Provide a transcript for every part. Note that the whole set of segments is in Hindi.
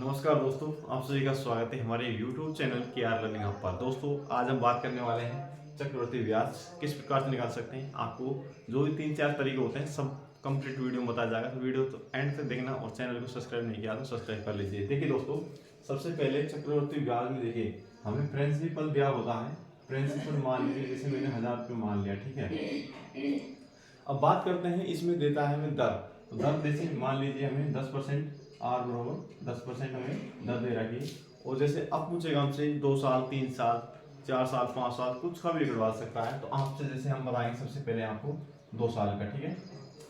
नमस्कार दोस्तों, आप सभी का स्वागत है हमारे YouTube channel KR learning hub पर। दोस्तों, आज हम बात करने वाले हैं चक्रवृद्धि ब्याज किस प्रकार से निकाल सकते हैं। आपको जो भी 3-4 तरीके होते हैं सब कंप्लीट वीडियो में बताया जाएगा, तो वीडियो तो एंड तक देखना और चैनल को सब्सक्राइब नहीं किया तो सब्सक्राइब कर लीजिए। देखिए दोस्तों, सबसे पहले चक्रवृद्धि ब्याज में देखिए हमें प्रिंसिपल ब्याज होता है। प्रिंसिपल मान लीजिए जैसे मैंने 1000 रुपये मान लिया, ठीक है। अब बात करते हैं, इसमें देता है हमें दर। तो दर जैसे मान लीजिए हमें 10% आर बराबर 10% हमें दर दे रखी है। और जैसे अब पूछेगा हमसे 2 साल, 3 साल, 4 साल, 5 साल, कुछ का भी करवा सकता है। तो आपसे जैसे हम बताएंगे, सबसे पहले आपको 2 साल का, ठीक है,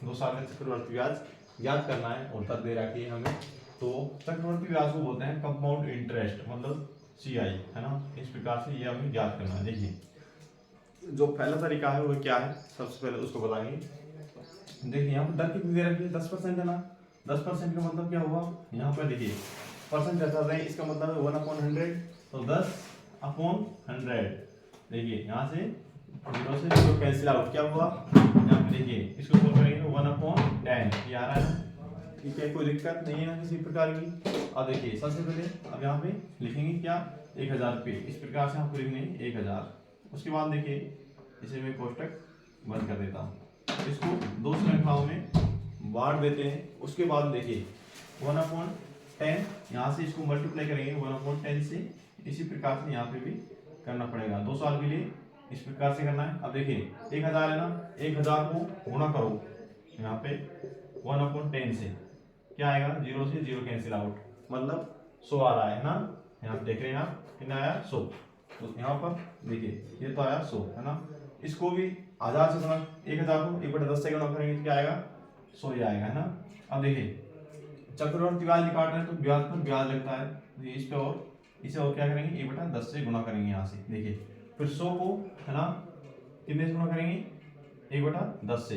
2 साल का चक्रवृद्धि ब्याज याद करना है और दर दे रखी है हमें। तो चक्रवृद्धि ब्याज को बोलते हैं कंपाउंड इंटरेस्ट, मतलब CI, है ना। इस प्रकार से ये हमें याद करना है। देखिए जो पहला तरीका है वो क्या है, सबसे पहले उसको बताएंगे। देखिए यहाँ पर दर कितनी दे रखी है, 10% है ना। 10% का मतलब क्या हुआ, यहाँ पर देखिए परसेंट ऐसा रहे, इसका मतलब है 1/100। तो 10/100। देखिए यहाँ से 0 से 0 कैंसिल आउट, क्या हुआ यहाँ पे देखिए इसको सोल्व करेंगे तो 1/10 ये आ रहा है। ठीक है, कोई दिक्कत नहीं है ना किसी प्रकार की। अब देखिए सबसे पहले अब यहाँ पे लिखेंगे क्या, 1000 रुपये। इस प्रकार से आपको लिखने 1000। उसके बाद देखिए इसे मैं कोष्टक बंद कर देता हूँ, इसको 2 श्रृंखलाओं में बांट देते हैं। उसके बाद देखिए 1/10, यहाँ से इसको मल्टीप्लाई करेंगे 1/10 से। इसी प्रकार से यहाँ पे भी करना पड़ेगा 2 साल के लिए, इस प्रकार से करना है। अब देखिए 1000 है ना, 1000 को गुणा करो यहाँ पे 1/10 से, क्या आएगा, 0 से 0 कैंसिल आउट, मतलब 100 आ रहा है ना। यहाँ पे देख रहे हैं आप कितना आया, 100। तो यहाँ पर देखिए ये तो आया 100, है ना। इसको भी 1000 से गुणा, 1000 को 1/10 से गुणा करेंगे तो क्या आएगा, 100 ही आएगा, है ना। अब देखिए चक्रवृद्धि ब्याज निकाल रहे हैं तो ब्याज पर ब्याज लगता है, तो इस पे और इसे और क्या करेंगे, 1/10 से गुणा करेंगे यहाँ से। देखिए फिर 100 को, है ना, कितने से गुणा करेंगे, 1/10 से।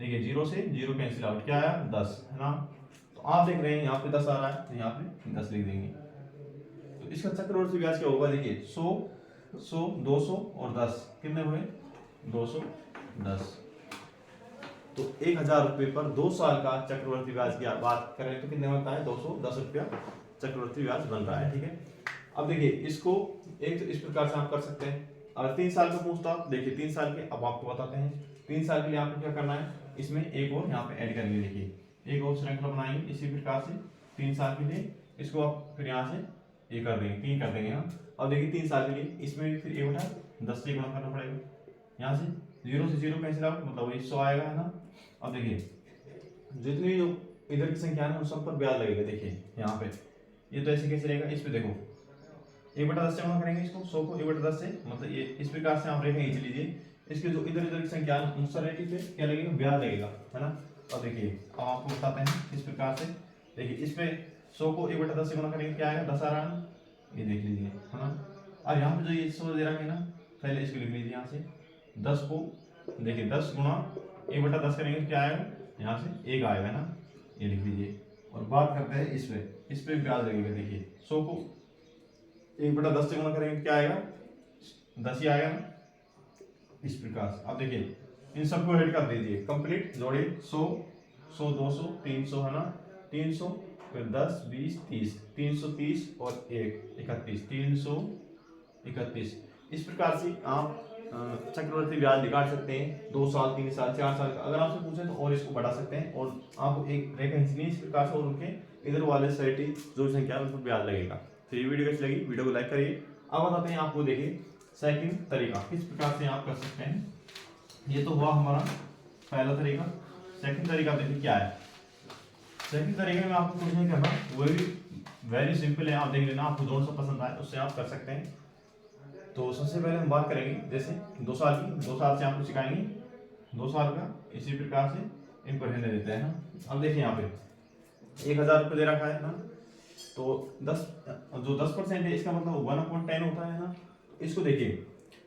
देखिए 0 से 0 कैंसिल आउट, क्या आया, 10, है ना। तो आप देख रहे हैं यहाँ पे 10 आ रहा है, तो यहाँ पे 10 लिख देंगे। तो इसका चक्रवृद्धि ब्याज क्या होगा, देखिए 100, 100, 200 और 10 कितने हुए, 210। तो 1000 रुपये पर 2 साल का चक्रवृद्धि ब्याज की बात करें तो कितने बनता है, 210 रुपया चक्रवृद्धि ब्याज बन रहा है, ठीक है। अब देखिए इसको एक तो इस प्रकार से आप कर सकते हैं। अगर 3 साल का पूछता, देखिए 3 साल के अब आपको बताते हैं। 3 साल के लिए आपको क्या करना है, इसमें एक और यहाँ पे ऐड करेंगे। देखिए एक और श्रृंखला बनाएंगे इसी प्रकार से 3 साल के लिए। इसको आप फिर यहाँ से ये कर देंगे, 3 कर देंगे ना। अब देखिए 3 साल के लिए इसमें फिर 1/10 से गुणा करना पड़ेगा। यहाँ से 0 से 0 कैंसिल आउट, मतलब वही 100 आएगा, है ना। अब देखिए जितनी जो इधर की संख्या है उन सब पर ब्याज लगेगा। देखिए यहाँ पे ये तो ऐसे कैसे रहेगा, इस पे देखो 1/10 से गुणा करेंगे इसको, 100 को 1/10 से, मतलब ये इस प्रकार से आप रेखा खींच लीजिए। इसके जो इधर इधर की संख्या है उन सब रेखी पे क्या लगेगा, ब्याज लगेगा, है ना। अब देखिए अब आपको बताते हैं इस प्रकार से। देखिए इस पे 100 को 1/10 से गुणा करेंगे, क्या आएगा, 10 आ रहा है, ये देख लीजिए, है ना। अब यहाँ पे जो ये 100 दे रहा है ना, पहले इसको लिख लीजिए यहाँ से 10 को, देखिए 10 गुणा 1/10 करेंगे क्या आएगा, यहाँ से 1 आएगा ना, ये लिख लीजिए। और बात करते हैं इस पे ब्याज लगेगा। देखिए 100 को 1/10 से गुणा करेंगे क्या आएगा, 10 ही आएगा ना, इस प्रकार से। अब देखिए इन सबको ऐड कर दीजिए, कंप्लीट जोड़िए 100, 100, 200, 300, है ना, 300, फिर 10, 20, 30, 330 और 1, 31, 331। इस प्रकार से आप चक्रवृद्धि ब्याज निकाल सकते हैं 2 साल, 3 साल, 4 साल का। अगर आपसे पूछे तो और इसको बढ़ा सकते हैं, और आपको एक रेखा खींचनी है इस प्रकार से, और उनके इधर वाले साइड जो संख्या है उन पर ब्याज लगेगा। तो ये वीडियो कैसी लगी, वीडियो को लाइक करिए। अब बताते हैं आपको, देखिए सेकंड तरीका किस प्रकार से आप कर सकते हैं। ये तो हुआ हमारा पहला तरीका। सेकंड तरीका देखिए क्या है। सेकंड तरीके में आपको कुछ नहीं करना, वो भी वेरी सिंपल है। आप देख लेना, आपको जोन सा पसंद आए उससे आप कर सकते हैं। तो सबसे पहले हम बात करेंगे जैसे 2 साल की, 2 साल से आपको सिखाएंगे 2 साल का। इसी प्रकार से इनको रहने देते हैं ना। अब देखिए यहाँ पे 1000 रुपये दे रखा है ना, तो 10% है, इसका मतलब 1/10 होता है ना। इसको देखिए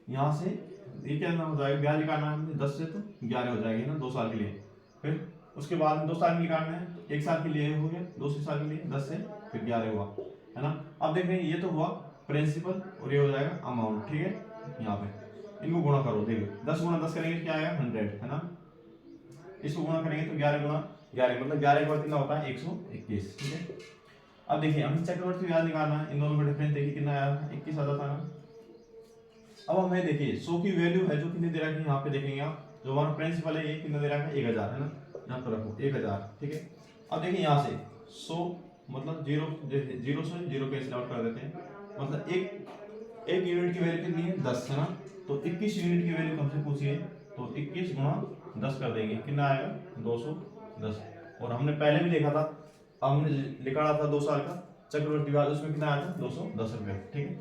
यहाँ से ये क्या हो जाएगा, ब्याज निकालना है 10 से तो 11 हो जाएगी ना 2 साल के लिए। फिर उसके बाद में 2 साल के लिए निकालना है, तो 1 साल के लिए हो गया, 2 साल के लिए 10 से फिर 11 हुआ, है ना। अब देख रहे हैं ये तो हुआ प्रिंसिपल और ये हो जाएगा अमाउंट, ठीक है। यहाँ पे इनको गुणा करो, देखिए 10 गुणा 10 करेंगे क्या आएगा, 100, है ना। इसको गुणा करेंगे तो 11 गुणा 11, मतलब 11 के बाद कितना होता है, 121, ठीक है। अब देखिए हमें चक्रवर्ती ब्याज निकालना है, इन दोनों का डिफरेंस देखिए कितना आया, 21 आता था ना। अब हमें देखिए 100 की वैल्यू है जो कितनी दे रखी है, यहाँ पे देखेंगे आप, जो हमारा प्रिंसिपल है ये कितना दे रखा है, 1000 है ना, यहाँ पर रखो 1000, ठीक है। अब देखिए यहाँ से 100 मतलब जीरो, जीरो से जीरो कैंसिल आउट कर देते हैं, मतलब एक यूनिट की वैल्यू कितनी है, 10 है ना, तो 21 यूनिट की वैल्यू हमसे पूछी है, तो 21 गुणा 10 कर देंगे, कितना आएगा 210। और हमने पहले भी देखा था, हमने निकाला था 2 साल का चक्रवर्ती ब्याज, उसमें कितना आया था 210 रुपये, ठीक है।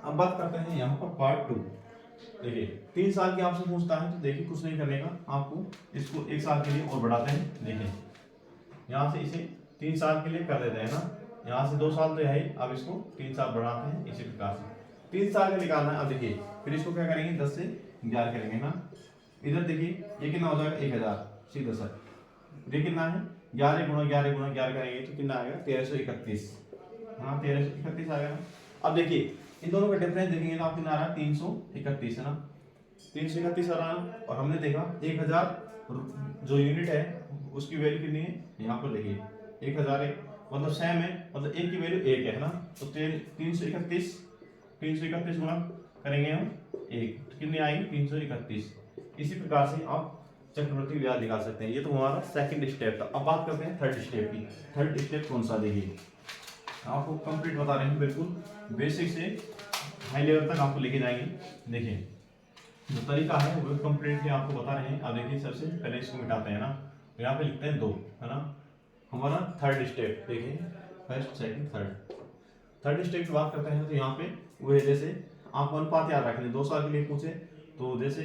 अब बात करते हैं यहाँ पर पार्ट 2। देखिए 3 साल की आपसे पूछता है, तो देखिए कुछ नहीं करने का, आपको इसको 1 साल के लिए और बढ़ाते हैं। देखिए यहाँ से इसे 3 साल के लिए कर देते हैं ना, यहाँ से 2 साल तो है ही, अब इसको 3 साल बढ़ाते हैं इसी प्रकार से 3 साल का निकालना है। अब देखिए फिर इसको क्या करेंगे, 10 से 11 करेंगे ना, इधर देखिए ये कितना हो जाएगा 1000 सीधा सर, ये कितना है 11 गुणा 11 गुणा 11 करेंगे तो कितना आएगा 1331, हाँ 1331 आएगा ना। अब देखिए इन दोनों का डिफरेंस देखेंगे तो आपको कितना आ रहा है 331 है ना, 331 आ रहा है। और हमने देखा 1000 जो यूनिट है उसकी वैल्यू कितनी है, यहाँ पर देखिए 1001 मतलब सेम है, मतलब एक की वैल्यू 1 है ना, तो 331 गुणा करेंगे हम 1 तो कितनी आएगी 331। इसी प्रकार से आप चक्रवृद्धि ब्याज निकाल सकते हैं। ये तो हमारा सेकंड स्टेप था। अब बात करते हैं थर्ड स्टेप की। थर्ड स्टेप कौन सा, देखिए आपको कंप्लीट बता रहे हैं, बिल्कुल बेसिक से हाई लेवल तक आपको लेके जाएंगे। देखिए जो तरीका है वो कंप्लीटली आपको बता रहे हैं। अब देखिए सबसे पहले इसको मिटाते हैं ना, तो यहाँ पे लिखते हैं 2 है ना, हमारा थर्ड स्टेप। देखिए फर्स्ट सेकंड थर्ड स्टेप की बात करते हैं, तो यहाँ पे वो है जैसे आप अनुपात याद रखें, 2 साल के लिए पूछे तो जैसे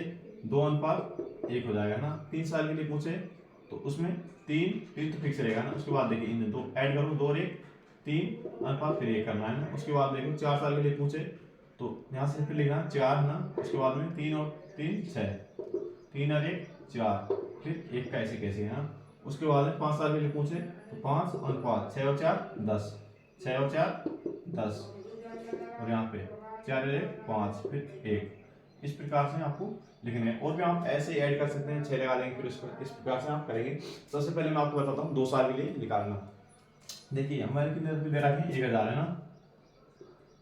2:1 हो जाएगा ना, 3 साल के लिए पूछे तो उसमें 3 तो फिक्स रहेगा ना। उसके बाद देखिए इन दो ऐड करो, 2 और 1 3 अनुपात फिर 1 करना है ना। उसके बाद देखो 4 साल के लिए पूछे तो यहाँ से फिर लिखना 4 ना, उसके बाद में 3 और 3 6, 3 और 1 4, फिर 1 का ऐसे कैसे है ना। उसके बाद 5 साल के लिए पूछे तो 5 अनुपात 6 और 4 10, 6 और 4 10, और यहाँ पे 4 और 1 5 फिर 1। इस प्रकार से आपको लिखना है। और भी आप ऐसे ऐड कर सकते हैं, 6 लगा देंगे फिर इसको, इस प्रकार से आप करेंगे। सबसे पहले मैं आपको बताता हूँ 2 साल के लिए निकालना। देखिए हमारे कितने रुपये दे रखे हैं, 1000 है ना,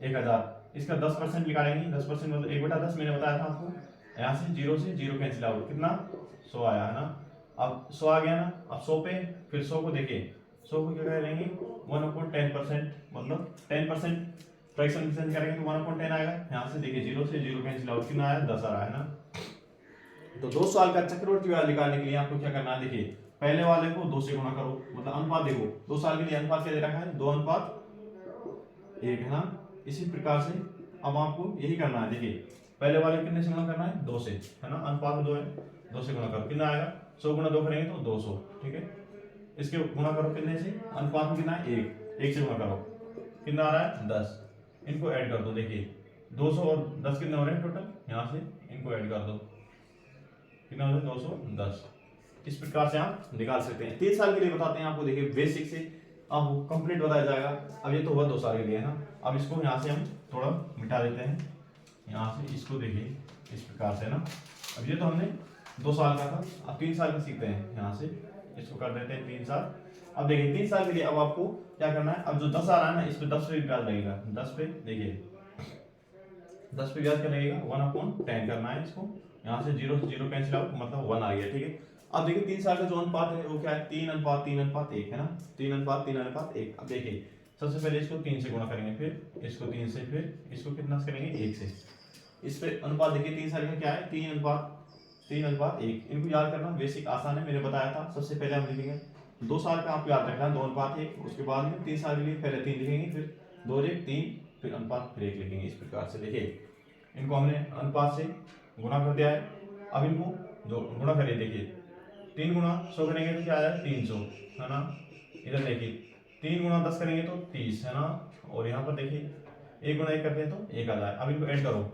1000 इसका 10% निकालेंगे। 10% मतलब 1/10 मैंने बताया था आपको। यहाँ से 0 से 0 कैंसिल आउट, कितना 100 आया है ना। अब 100 आ गया ना, अब 100 पे फिर 100 को देखिए, 100 को क्या करेंगे 1/10%, मतलब 10% फ्रैक्शन चेंज करेंगे तो 1/10 आएगा। यहाँ से देखिए 0 से 0 कैंसिल आउट, कितना आया 10 आ रहा है ना। तो 2 साल का चक्रवृद्धि ब्याज निकालने के लिए आपको क्या करना है, देखिए पहले वाले को 2 से गुणा करो, मतलब अनुपात देखो 2 साल के लिए अनुपात क्या दे रखा है 2:1 है ना। इसी प्रकार से अब आपको यही करना है। देखिए पहले वाले कितने से गुणा करना है 2 से है ना, अनुपात 2 है, 2 से गुणा करो कितना आएगा 100 गुणा 2 करेंगे तो 200, ठीक है। इसके गुणा करो कितने से, अनुपात में कितना है 1 से गुणा करो कितना आ रहा है 10। इनको ऐड कर दो, देखिए 200 और 10 कितने हो रहे हैं टोटल, यहाँ से इनको ऐड कर दो कितना हो रहा है 210। इस प्रकार से आप निकाल सकते हैं। 3 साल के लिए बताते हैं आपको, देखिए बेसिक से आपको कंप्लीट बताया जाएगा। अब ये तो हुआ 2 साल के लिए है ना। अब इसको यहाँ से हम थोड़ा मिटा देते हैं, यहाँ से इसको देखिए इस प्रकार से ना। अब ये तो हमने 2 साल का था, अब 3 साल का सीखते हैं। यहाँ से इसको कर देते हैं 3 साल। अब देखिए 3 साल के लिए अब आपको क्या करना है, अब जो 10 आ रहा है ना इस पे 10 पे ब्याज लगेगा, 10 पे देखिए 10 पे ब्याज क्या लगेगा 1/10 करना है इसको। यहाँ से 0 से 0 कैंसिल आउट, मतलब 1 आ गया, ठीक है। अब देखिए 3 साल का जो अनुपात है वो क्या है 3:3:1 है ना, 3:3:1। अब देखिए सबसे पहले इसको 3 से गुणा करेंगे, फिर इसको 3 से, फिर इसको कितना से करेंगे 1 से। इस पे अनुपात देखिए 3 साल का क्या है 3:1। इनको याद करना बेसिक आसान है, मैंने बताया था। सबसे पहले हम लिखेंगे 2 साल का, आपको याद रखना है 2:1। उसके बाद में 3 साल के लिए पहले 3 लिखेंगे, फिर 2 और 1 3, फिर अनुपात फिर 1 लिखेंगे। इस प्रकार से देखिए इनको हमने अनुपात से गुणा कर दिया है। अब इनको जो गुणा करिए, देखिए 3 गुणा 100 करेंगे तो क्या आ जाएगा 300 है ना। इधर देखिए 3 गुणा 10 करेंगे तो 30 है ना। और यहाँ पर देखिए 1 गुणा 1 करते हैं तो 1 आ जाए। अब इनको ऐड करो,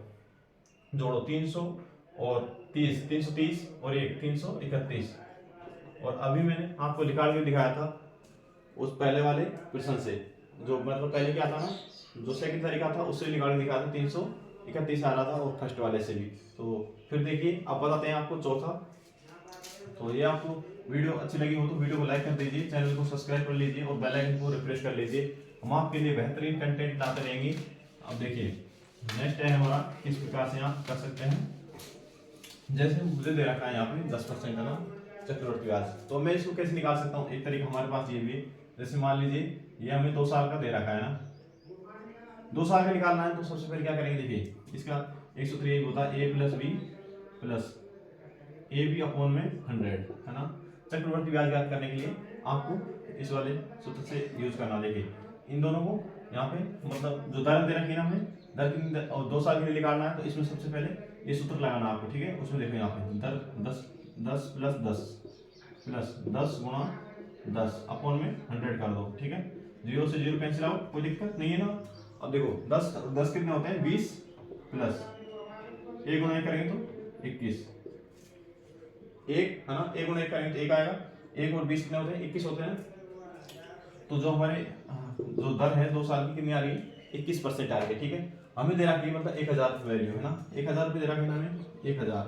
जोड़ो 300 और 30, 330 और 1 331। और अभी मैंने आपको निकाल के दिखाया था उस पहले वाले क्वेश्चन से, जो मतलब पहले क्या था ना, जो सेकंड तरीका था उससे निकाल के दिखाया था 331 आ रहा था, और फर्स्ट वाले से भी। तो फिर देखिए अब बताते हैं आपको चौथा। तो ये आपको वीडियो अच्छी लगी हो तो वीडियो को लाइक कर दीजिए, चैनल को सब्सक्राइब कर लीजिए और बेल आइकन को रिफ्रेश कर लीजिए। हम आपके लिए बेहतरीन कंटेंट लाते रहेंगे। अब देखिए नेक्स्ट है हमारा, किस प्रकार से आप कर सकते हैं। जैसे मुझे दे रखा है यहाँ पे 10% का ना चक्रवृद्धि ब्याज, तो मैं इसको कैसे निकाल सकता हूँ। एक तरीका हमारे पास ये भी है, जैसे मान लीजिए ये हमें 2 साल का दे रखा है ना, 2 साल का निकालना है। तो सबसे पहले क्या करेंगे, देखिए इसका एक सूत्र ये होता है a plus b plus a b upon में 100 है ना। चक्रवृद्धि ब्याज ज्ञात करने के लिए आपको इस वाले सूत्र से यूज करना। देखिए इन दोनों को यहाँ पे मतलब जो दर दे रखी है ना हमें, दर की और 2 साल के लिए निकालना है, तो इसमें सबसे पहले ये सूत्र लगाना आपको, ठीक है। उसमें देखो यहाँ पे दर 10 प्लस 10 गुणा 10 अपॉन में 100 कर दो, ठीक है। 0 से 0 कैंसिल आउट, कोई दिक्कत नहीं है ना। अब देखो 10 कितने होते हैं, 20 प्लस 1 गुणा 1 करेंगे तो 21, 1 है ना, 1 गुणा 1 करेंगे तो 1 आएगा। 1 और 20 कितने होते हैं, 21 होते हैं। तो जो हमारे जो दर है 2 साल की कितनी आ रही है, 21% आ रही है, ठीक है। हमें दे रखी है मतलब 1000 वैल्यू है ना, 1000 रुपये दे रखा है ना हमें 1000।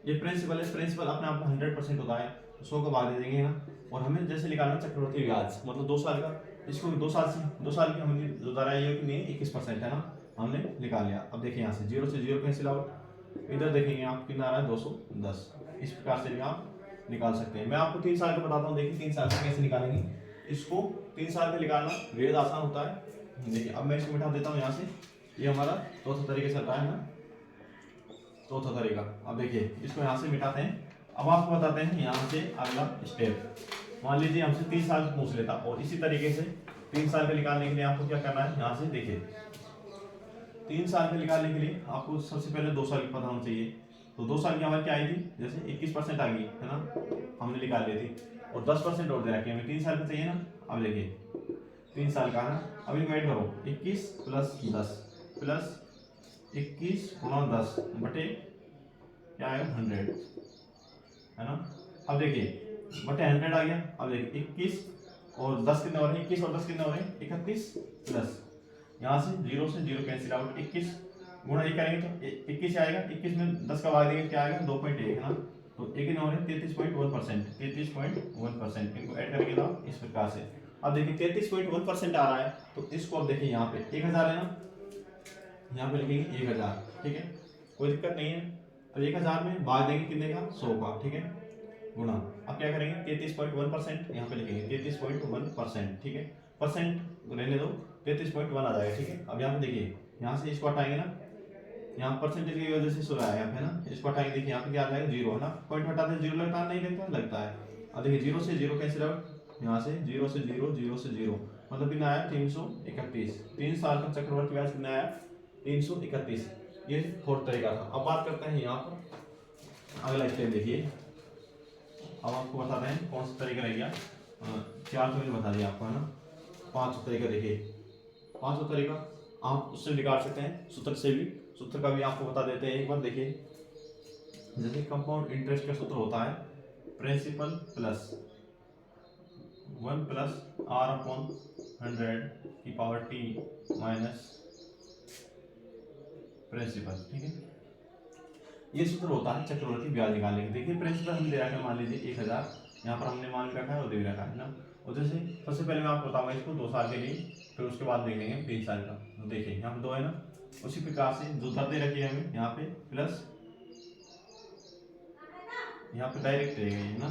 ये प्रिंसिपल है, प्रिंसिपल अपने आप में 100% होता है, तो 100 का भाग दे देंगे ना। और हमें जैसे निकालना चक्रवृद्धि ब्याज मतलब 2 साल का, इसको 2 साल की हमने जो दर है ये कितनी है, 21% है ना, हमने निकाल लिया। अब देखिए यहाँ से 0 से 0 कैंसिल आउट, इधर देखेंगे आप कितना आ रहा है 210। इस प्रकार से भी आप निकाल सकते हैं। मैं आपको 3 साल का बताता हूँ, देखिए 3 साल का कैसे निकालेंगे। इसको 3 साल में निकालना बेहद आसान होता है। देखिए अब मैं इसको मिटा देता हूँ यहाँ से, ये हमारा चौथा तरीके से आता है ना, चौथा तरीका। अब देखिए इसको यहाँ से मिटाते हैं। अब आपको बताते हैं यहाँ से अगला स्टेप। मान लीजिए हमसे 3 साल पूछ लेता, और इसी तरीके से 3 साल का निकालने के लिए आपको क्या करना है, यहाँ से देखिए 3 साल का निकालने के लिए आपको सबसे पहले 2 साल की पता होना चाहिए। तो 2 साल की हमारी क्या आई थी, जैसे 21% आ गई है ना, हमने निकाल ली थी। और 10% और दे रखी है हमें, 3 साल का चाहिए ना। अब देखिए 3 साल का है ना, अब इनको ऐड करो, 21 प्लस 10 प्लस 21 गुणा 10 बटे क्या आएगा 100 है ना। अब देखिए बटे 100 आ गया। अब देखिए 21 और 10 कितने हो रहे हैं, 21 और 10 कितने हो रहे हैं 31 प्लस यहाँ से 0 से 0 कैंसिल आउट, 21 गुणा 1 करेंगे तो 21 आएगा। 21 में 10 का भाग देंगे क्या आएगा 2.1 है ना। तो एक कितने हो रहे हैं 33.1%, 33.1%। इनको ऐड करेंगे तो इस प्रकार से। अब देखिए 33.1% आ रहा है, तो इसको अब देखिए यहाँ पे 1000 है ना, यहाँ पे लिखेंगे 1000, ठीक है, कोई दिक्कत नहीं है। अब 1000 में भाग देंगे कितने का, 100 का, ठीक है, गुणा। अब क्या करेंगे 33.1%, यहाँ पे लिखेंगे 33.1%, ठीक है। परसेंट रहने दो, 33.1 आ जाएगा, ठीक है। अब यहाँ पे देखिए यहाँ से इसको हटाएंगे ना, यहाँ परसेंटेज की वजह से 16 आया है ना, इसको हटाएंगे। देखिए यहाँ पे क्या आ जाएगा 0 है ना, पॉइंट हटाते 0 लगता नहीं लगता है। अब देखिए 0 से 0 कैंसिल आउट, यहाँ से 0 से 0 0 से 0 मतलब कितना आया 331। 3 साल का चक्रवृद्धि ब्याज कितना आया 331। ये फोर्थ तरीका था। अब बात करते हैं यहाँ पर अगला स्टेप। देखिए अब आपको बताते हैं कौन सा तरीका रह गया। 4 तो मैंने बता दिया आपको है ना, 5 तरीका। देखिए 5 तरीका आप उससे निकाल सकते हैं, सूत्र से भी। सूत्र का भी आपको बता देते हैं एक बार। देखिए जैसे कंपाउंड इंटरेस्ट का सूत्र होता है प्रिंसिपल प्लस 1 प्लस r अपॉन 100 की पावर t माइनस प्रिंसिपल, ठीक है। ये सूत्र होता है चक्रवृद्धि ब्याज निकालने के। देखिए प्रिंसिपल हम दे रखा है मान लीजिए 1000, यहाँ पर हमने मान रखा है और दे रखा है ना। और जैसे सबसे पहले मैं आपको बताऊंगा इसको 2 साल के लिए, फिर उसके बाद देख लेंगे 3 साल का। तो देखिए यहाँ पे 2 है ना, उसी प्रकार से जो दर दे रखी है हमें यहाँ पे प्लस, यहाँ पे डायरेक्ट रहेगा ये ना,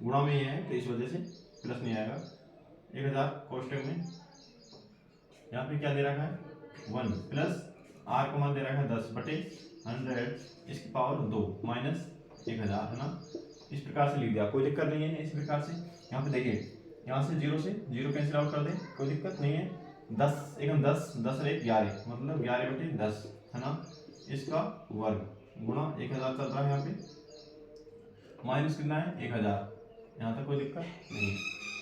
गुणा में ये है तो इस वजह से प्लस नहीं आएगा। 1000 कोष्टक में यहाँ पे क्या दे रखा है 1 प्लस आर का मान दे रखा है 10 बटे 100 इसकी पावर 2 माइनस 1000 है ना। इस प्रकार से लिख दिया, कोई दिक्कत नहीं है। इस प्रकार से यहाँ पे देखिए यहाँ से 0 से 0 कैंसिल आउट कर दें, कोई दिक्कत नहीं है। 10 एकदम 10 10 रहे 11 मतलब 11 बटे 10 है ना, इसका वर्ग गुणा 1000 चल रहा है यहाँ पे, माइनस कितना है 1000, यहाँ तक कोई दिक्कत नहीं है।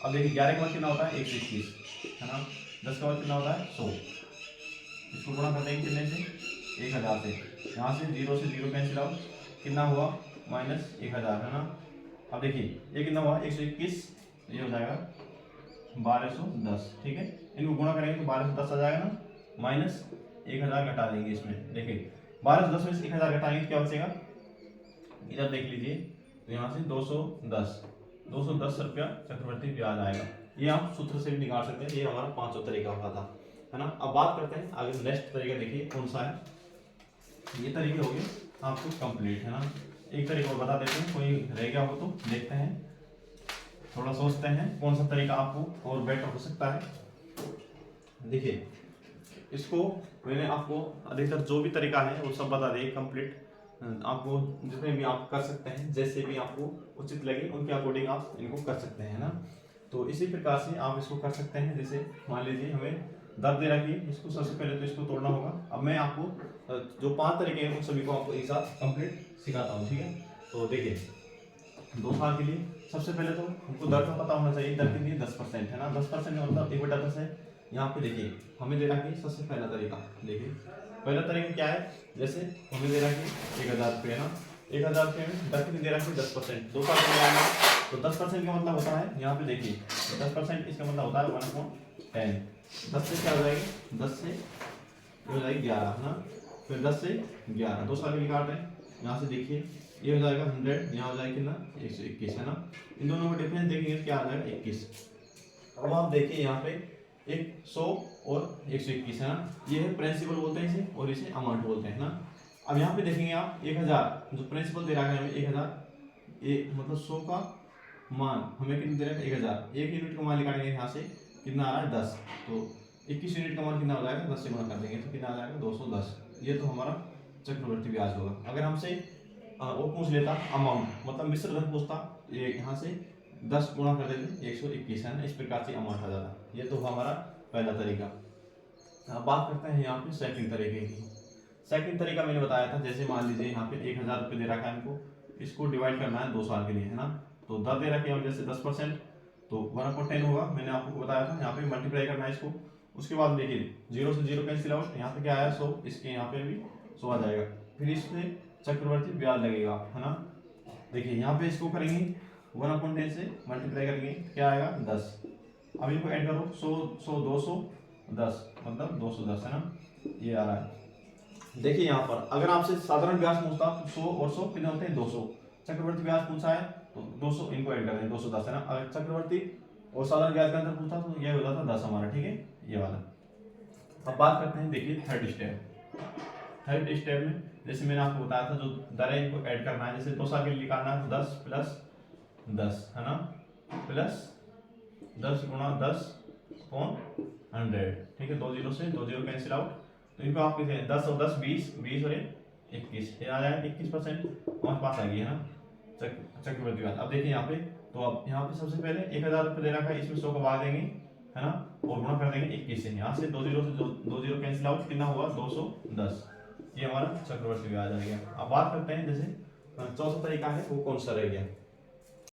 अब देखिए 11 का वर्ग कितना होता है 121 है ना, 10 का वर्ग कितना होता है 100। इसको गुणा कर देंगे कितने से 1000 से, यहाँ से 0 से 0 कैंसिल आउट, कितना हुआ माइनस 1000 है ना। अब देखिए ये कितना हुआ 121, ये हो जाएगा 1210, ठीक है। इनको गुणा करेंगे तो 1210 आ जाएगा ना, माइनस 1000 घटा देंगे इसमें। देखिए 1210 में से 1000 घटाएंगे तो क्या बचेगा, इधर देख लीजिए। तो यहाँ से 210 210 रुपया चक्रवर्ती ब्याज आएगा। ये आप सूत्र से भी निकाल सकते हैं। ये हमारा 5वां तरीका हुआ था, है ना। अब बात करते हैं आगे नेक्स्ट तरीका, देखिए कौन सा है। ये तरीके हो गए आपको कंप्लीट, है ना। एक तरीका और बता देते हैं, कोई रह गया हो तो देखते हैं, थोड़ा सोचते हैं कौन सा तरीका आपको और बेटर हो सकता है। देखिए इसको मैंने आपको अधिकतर जो भी तरीका है वो सब बता दिए कंप्लीट। आपको जितने भी आप कर सकते हैं, जैसे भी आपको उचित लगे उनके अकॉर्डिंग आप इनको कर सकते हैं ना। तो इसी प्रकार से आप इसको कर सकते हैं। जैसे मान लीजिए हमें दर्द दे रखी, इसको सबसे पहले तो इसको तोड़ना होगा। अब मैं आपको जो 5 तरीके हैं उन सभी को आपको एक साथ कंप्लीट सिखाता हूँ, ठीक है। तो देखिए 2 साल के लिए सबसे पहले तो हमको दर का पता होना चाहिए। दर के लिए 10% है ना, 10% का मतलब 1/10 है। यहाँ पे देखिए हमें दे रखी सबसे पहला तरीका, देखिए पहला तरीका क्या है। जैसे हमें दे रखी 1000 रुपये, ना 1000 रुपये में दर कितनी दे रखी 10%, 2 साल के लिए तो 10% का मतलब होता है, यहाँ पे देखिए 10% इसका मतलब होता है 1/10। 10 से क्या हो जाएगी, 10 से हो जाएगी 11, है ना। फिर 10 से 11 2 साल के लिए काट रहे हैं। यहाँ से देखिए ये हो जाएगा 100, यहाँ हो जाएगा कितना 121, है ना। इन दोनों का डिफरेंस देखेंगे क्या आ जाएगा 21। अब आप देखिए यहाँ पे 100 और 121 है ना, ये है प्रिंसिपल बोलते हैं इसे, और इसे अमाउंट बोलते हैं ना। अब यहाँ पे देखेंगे आप 1000 जो प्रिंसिपल दे रखा है हमें 1000, ये मतलब 100 का मान हमें कितना दे रखा है 1000। 1 यूनिट का मान निकालेंगे यहाँ से कितना आ रहा है 10, तो 21 यूनिट का मान कितना हो जाएगा 10 से गुणा कर देंगे तो कितना आ जाएगा 210। ये तो हमारा चक्रवर्ती ब्याज होगा। अगर हमसे वो पूछ लेता अमाउंट, मतलब मिश्र धन पूछता, ये यहाँ से 10 गुणा कर देते 121, है ना। इस प्रकार से अमाउंट आ जाता। ये तो हमारा पहला तरीका। अब बात करते हैं यहाँ पे सेकंड तरीके की। सेकंड तरीका मैंने बताया था, जैसे मान लीजिए यहाँ पे 1000 रुपये दे रखा है हमको, इसको डिवाइड करना है 2 साल के लिए, है ना। तो दर दे रखी है हम जैसे 10%, तो 1/10 होगा, मैंने आपको बताया था। यहाँ पे मल्टीप्लाई करना है इसको। उसके बाद देखिए 0 से 0 कैंसिल आउट, यहाँ पे क्या आया 100, इसके यहाँ पे भी 100 आ जाएगा। फिर इसमें चक्रवर्ती ब्याज लगेगा, है ना। देखिए यहाँ पे इसको करेंगे 1/10 से मल्टीप्लाई करेंगे, क्या आएगा 10। अब इनको ऐड करो 100 100 210 मतलब 210, है ना, ये आ रहा है। देखिए यहाँ पर अगर आपसे साधारण ब्याज पूछता तो 100 और 100 कितने होते हैं 200। चक्रवर्ती ब्याज पूछा है तो 200 इनको ऐड कर देंगे 210, है ना। अगर चक्रवर्ती और साधारण ब्याज का अंतर पूछता तो ये हो जाता 10 हमारा, ठीक है, ये वाला। अब बात करते हैं देखिए थर्ड स्टेप। थर्ड स्टेप में जैसे मैंने आपको बताया था जो दर है इनको ऐड करना है। जैसे 2 साल के लिए निकालना है तो 10 प्लस 10, है ना, प्लस 10 गुणा 10 अपॉन 100, ठीक है। 2 0 से 2 0 कैंसिल आउट, तो इनको आप कहते हैं 10 और 10 20, 20 और 21, ये आ जाएगा 21% हमारे पास आ गई, है ना चक्रवर्ती ब्याज। अब देखिए यहाँ पे, तो अब यहाँ पे सबसे पहले 1000 रुपये दे रखा है, इसमें 100 का भाग देंगे, है ना, और गुणा कर देंगे 21 से। यहाँ से 2 0 से 2 0 कैंसिल आउट, कितना हुआ 210, ये हमारा चक्रवर्ती ब्याज आ गया। अब बात करते हैं जैसे चौथा तरीका है वो कौन सा रह गया।